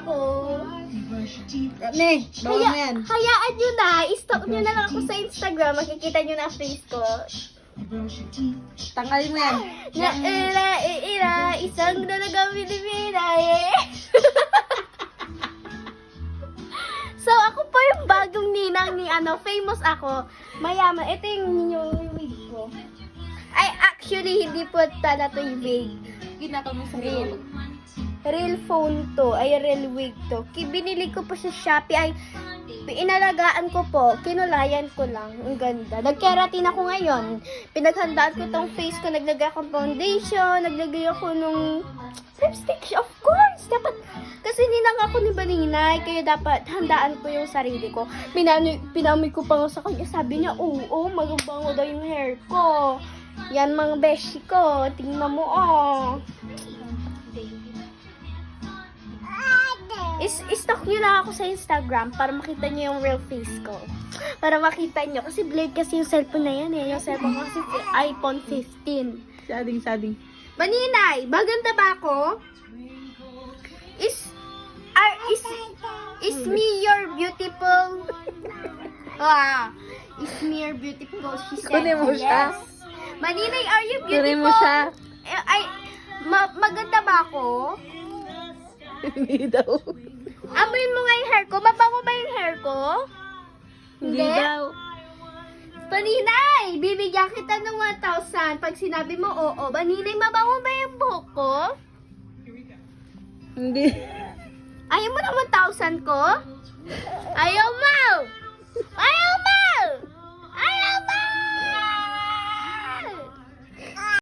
ako. Ne, bawal mo yan. Hayaan nyo na. I-stalk nyo na lang ako sa Instagram. Makikita nyo na ang face ko. Tanggalin mo yan. Isang dalagang Pilipina eh. So, ako po yung bagong ninang ni famous ako. Mayaman. Ito yung wig ko. Ay, actually, hindi po talaga to yung wig. Ginagawa mo sa Real. Real phone to. Ay, real wig to. Binili ko po sa Shopee. Ay, inalagaan ko po. Kinulayan ko lang. Ang ganda. Nag-keratin ako ngayon. Pinaghandaan ko tong face ko. Naglagay ako ng foundation. Naglagay ako nung lipstick. Of course. Dapat, kasi ninang ako ni Baninay. Kaya dapat handaan ko yung sarili ko. Pinamoy ko pa nga sa kanya. Sabi niya, oo, magabango daw yung hair ko. Yan mga beshi ko. Tingnan mo, oh. Stalk nyo lang ako sa Instagram para makita nyo yung real face ko. Para makita nyo. Kasi blade kasi yung cellphone na yan eh. Yung cellphone ko kasi iPhone 15. Sading. Maninay, maganda ba ako? Is me your beautiful? Is me your beautiful? She said Kunin mo siya. yes. Maninay, are you beautiful? Kunin mo siya. Maganda ba ako? Hindi daw. Amoyin mo nga yung hair ko. Mabango ba yung hair ko? Hindi daw. Paninay, bibigyan kita ng 1,000 pag sinabi mo oo. Paninay, mabango ba yung buhok ko? Hindi. Ayaw mo ng 1,000 ko? Ayaw mo! Ayaw mo!